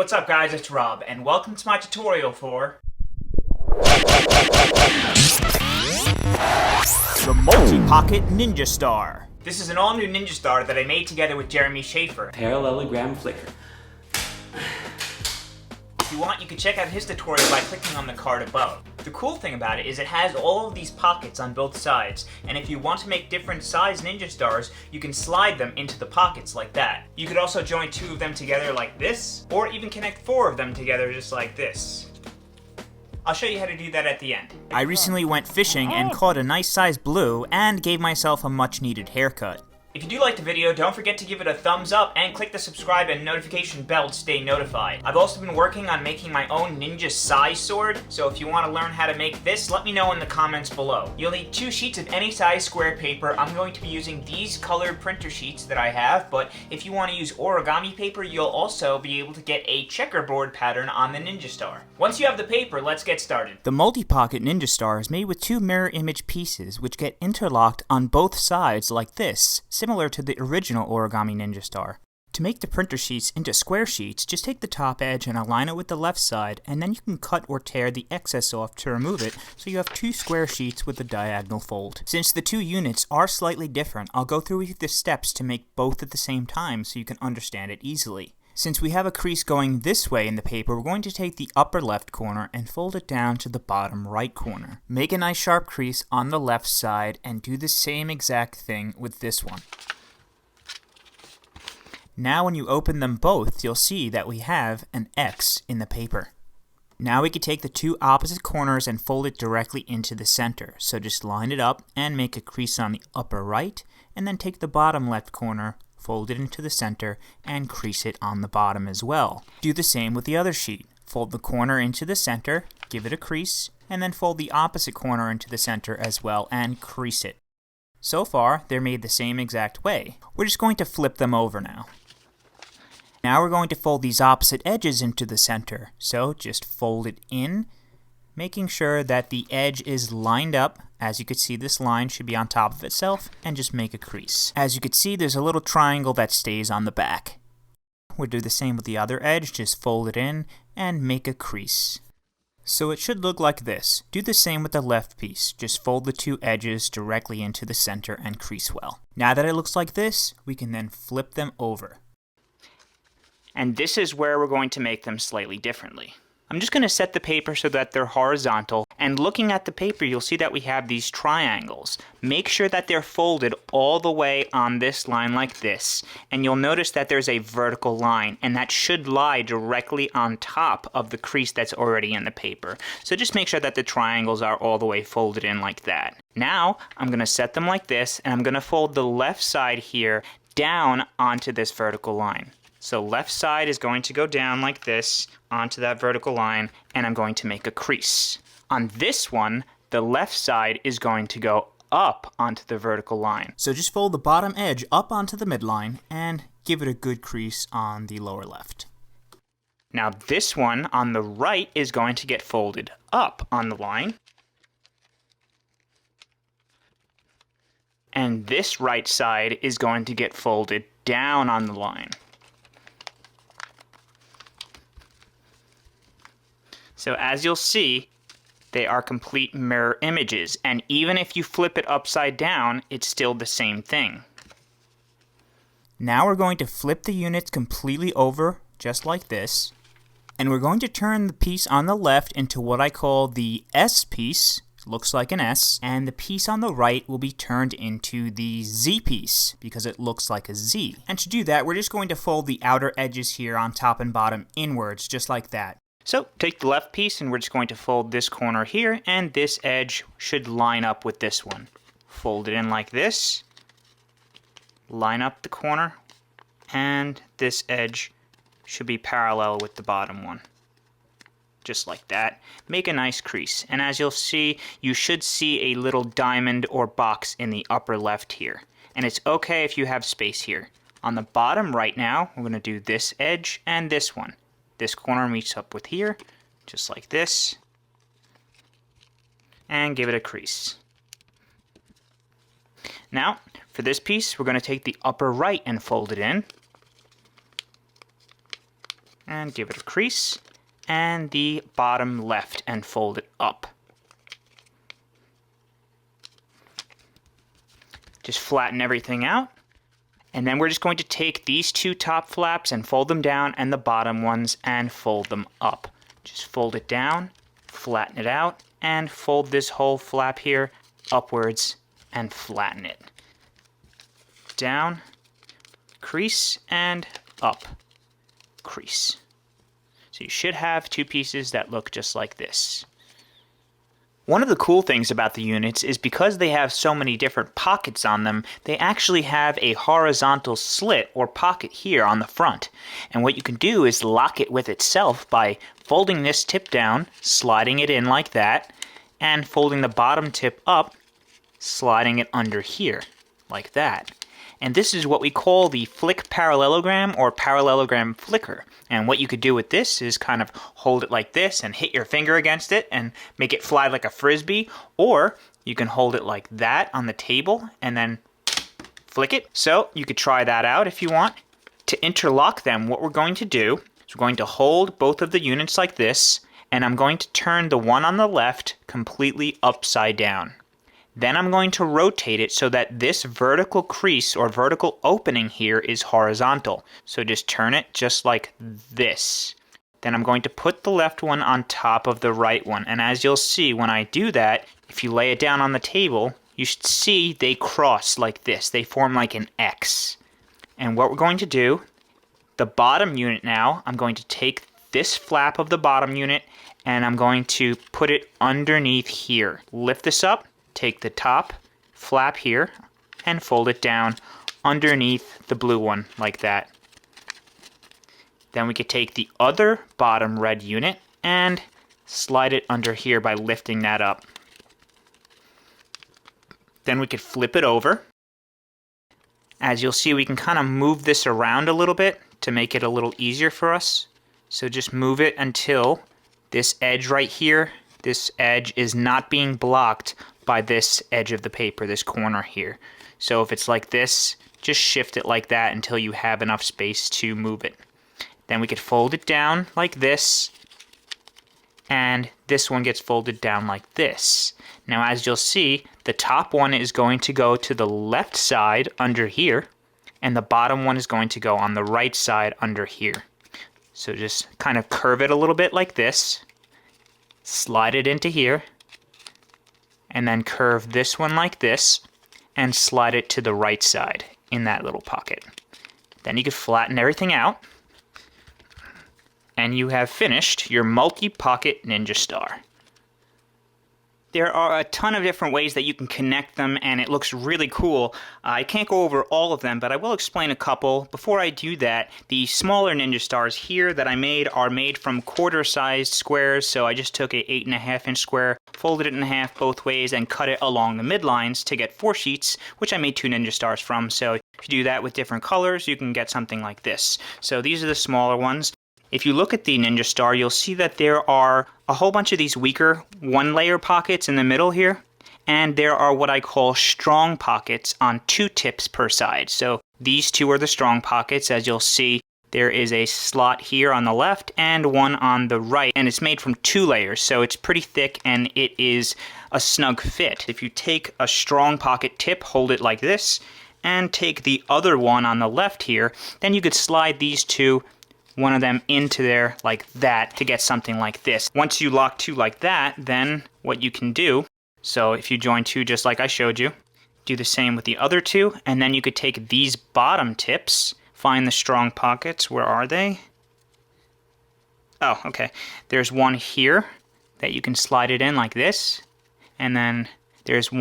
what's up guys, it's Rob, and welcome to my tutorial for the Multi-Pocket Ninja Star. This is an all-new Ninja Star that I made together with Jeremy Schaefer. Parallelogram flicker. If you want, you can check out his tutorial by clicking on the card above. The cool thing about it is it has all of these pockets on both sides, and if you want to make different size Ninja Stars, you can slide them into the pockets like that. You could also join two of them together like this, or even connect four of them together just like this. I'll show you how to do that at the end. I recently went fishing and caught a nice size blue and gave myself a much needed haircut. If you do like the video, don't forget to give it a thumbs up and click the subscribe and notification bell to stay notified. I've also been working on making my own Ninja Sai sword, so if you want to learn how to make this, let me know in the comments below. You'll need 2 sheets of any size square paper. I'm going to be using these colored printer sheets that I have, but if you want to use origami paper, you'll also be able to get a checkerboard pattern on the Ninja Star. Once you have the paper, let's get started. The Multi-Pocket Ninja Star is made with 2 mirror image pieces which get interlocked on both sides like this, similar to the original Origami Ninja Star. To make the printer sheets into square sheets, just take the top edge and align it with the left side, and then you can cut or tear the excess off to remove it, so you have 2 square sheets with a diagonal fold. Since the 2 units are slightly different, I'll go through with you the steps to make both at the same time so you can understand it easily. Since we have a crease going this way in the paper, we're going to take the upper left corner and fold it down to the bottom right corner. Make a nice sharp crease on the left side and do the same exact thing with this one. Now when you open them both, you'll see that we have an X in the paper. Now we can take the 2 opposite corners and fold it directly into the center. So just line it up and make a crease on the upper right, and then take the bottom left corner, fold it into the center, and crease it on the bottom as well. Do the same with the other sheet. Fold the corner into the center, give it a crease, and then fold the opposite corner into the center as well and crease it. So far, they're made the same exact way. We're just going to flip them over now. Now we're going to fold these opposite edges into the center. So just fold it in, making sure that the edge is lined up. As you can see, this line should be on top of itself, and just make a crease. As you can see, there's a little triangle that stays on the back. We'll do the same with the other edge, just fold it in and make a crease. So it should look like this. Do the same with the left piece. Just fold the 2 edges directly into the center and crease well. Now that it looks like this, we can then flip them over. And this is where we're going to make them slightly differently. I'm just going to set the paper so that they're horizontal, and looking at the paper you'll see that we have these triangles. Make sure that they're folded all the way on this line like this, and you'll notice that there's a vertical line, and that should lie directly on top of the crease that's already in the paper. So just make sure that the triangles are all the way folded in like that. Now I'm going to set them like this, and I'm going to fold the left side here down onto this vertical line. So left side is going to go down like this onto that vertical line, and I'm going to make a crease. On this one, the left side is going to go up onto the vertical line. So just fold the bottom edge up onto the midline and give it a good crease on the lower left. Now this one on the right is going to get folded up on the line. And this right side is going to get folded down on the line. So as you'll see, they are complete mirror images, and even if you flip it upside down, it's still the same thing. Now we're going to flip the units completely over, just like this, and we're going to turn the piece on the left into what I call the S piece. It looks like an S, and the piece on the right will be turned into the Z piece, because it looks like a Z. And to do that, we're just going to fold the outer edges here on top and bottom inwards, just like that. So take the left piece and we're just going to fold this corner here, and this edge should line up with this one. Fold it in like this, line up the corner, and this edge should be parallel with the bottom one. Just like that. Make a nice crease, and as you'll see, you should see a little diamond or box in the upper left here. And it's okay if you have space here. On the bottom right now, we're going to do this edge and this one. This corner meets up with here, just like this, and give it a crease. Now, for this piece, we're going to take the upper right and fold it in. and give it a crease, and the bottom left and fold it up. Just flatten everything out. And then we're just going to take these two top flaps and fold them down, and the bottom ones and fold them up. Just fold it down, flatten it out, and fold this whole flap here upwards and flatten it. Down, crease, and up, crease. So you should have two pieces that look just like this. One of the cool things about the units is because they have so many different pockets on them, they actually have a horizontal slit or pocket here on the front. And what you can do is lock it with itself by folding this tip down, sliding it in like that, and folding the bottom tip up, sliding it under here, like that. And this is what we call the flick parallelogram or parallelogram flicker. And what you could do with this is kind of hold it like this and hit your finger against it and make it fly like a frisbee. Or you can hold it like that on the table and then flick it. So you could try that out if you want. To interlock them, what we're going to do is we're going to hold both of the units like this, and I'm going to turn the one on the left completely upside down. Then I'm going to rotate it so that this vertical crease or vertical opening here is horizontal. So just turn it just like this. Then I'm going to put the left one on top of the right one. And as you'll see when I do that, if you lay it down on the table, you should see they cross like this. They form like an X. And what we're going to do, the bottom unit now, I'm going to take this flap of the bottom unit and I'm going to put it underneath here. Lift this up. Take the top flap here and fold it down underneath the blue one like that. Then we could take the other bottom red unit and slide it under here by lifting that up. Then we could flip it over. As you'll see, we can kind of move this around a little bit to make it a little easier for us. So just move it until this edge right here, this edge is not being blocked by this edge of the paper, this corner here. So if it's like this, just shift it like that until you have enough space to move it. Then we could fold it down like this, and this one gets folded down like this. Now as you'll see, the top one is going to go to the left side under here, and the bottom one is going to go on the right side under here. So just kind of curve it a little bit like this, slide it into here, and then curve this one like this and slide it to the right side in that little pocket. Then you can flatten everything out and you have finished your multi-pocket Ninja Star. There are a ton of different ways that you can connect them, and it looks really cool. I can't go over all of them, but I will explain a couple. Before I do that, the smaller Ninja Stars here that I made are made from quarter-sized squares, so I just took a 8.5-inch square, folded it in half both ways, and cut it along the midlines to get 4 sheets, which I made 2 Ninja Stars from. So if you do that with different colors, you can get something like this. So these are the smaller ones. If you look at the Ninja Star, you'll see that there are a whole bunch of these weaker one-layer pockets in the middle here, and there are what I call strong pockets on 2 tips per side. So these 2 are the strong pockets. As you'll see, there is a slot here on the left and one on the right, and it's made from 2 layers, so it's pretty thick and it is a snug fit. If you take a strong pocket tip, hold it like this, and take the other one on the left here, then you could slide these 2, one of them into there like that to get something like this. Once you lock 2 like that, then what you can do, so if you join 2 just like I showed you, do the same with the other 2, and then you could take these bottom tips, find the strong pockets, where are they? Oh, okay. There's one here that you can slide it in like this, and then there's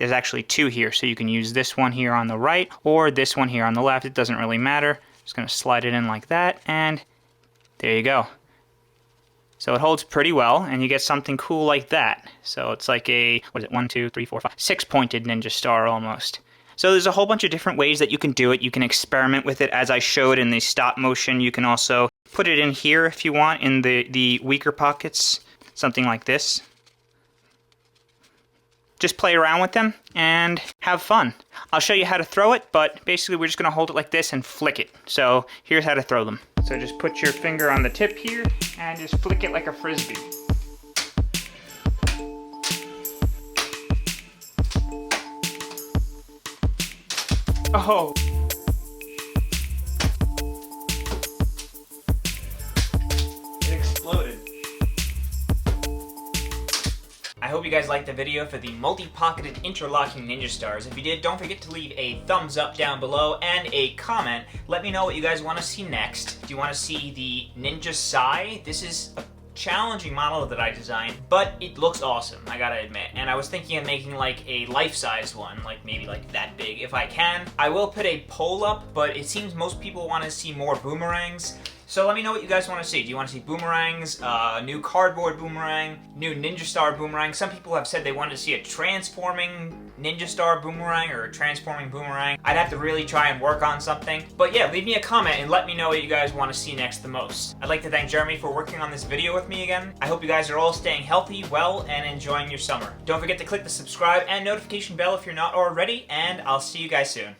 actually 2 here, so you can use this one here on the right or this one here on the left. It doesn't really matter. Just going to slide it in like that, and there you go. So it holds pretty well, and you get something cool like that. So it's like a, what is it, 1, 2, 3, 4, 5, 6-pointed Ninja Star almost. So there's a whole bunch of different ways that you can do it. You can experiment with it as I showed in the stop motion. You can also put it in here if you want, in the weaker pockets, something like this. Just play around with them and have fun. I'll show you how to throw it, but basically we're just going to hold it like this and flick it. So here's how to throw them. So just put your finger on the tip here and just flick it like a frisbee. Oh! It exploded. I hope you guys liked the video for the multi-pocketed interlocking Ninja Stars. If you did, don't forget to leave a thumbs up down below and a comment. Let me know what you guys want to see next. Do you want to see the Ninja Sai? This is a challenging model that I designed, but it looks awesome, I gotta admit. And I was thinking of making like a life-size one, like maybe like that big if I can. I will put a poll up, but it seems most people want to see more boomerangs. So let me know what you guys want to see. Do you want to see boomerangs, new cardboard boomerang, new Ninja Star boomerang? Some people have said they wanted to see a transforming Ninja Star boomerang or a transforming boomerang. I'd have to really try and work on something. But yeah, leave me a comment and let me know what you guys want to see next the most. I'd like to thank Jeremy for working on this video with me again. I hope you guys are all staying healthy, well, and enjoying your summer. Don't forget to click the subscribe and notification bell if you're not already, and I'll see you guys soon.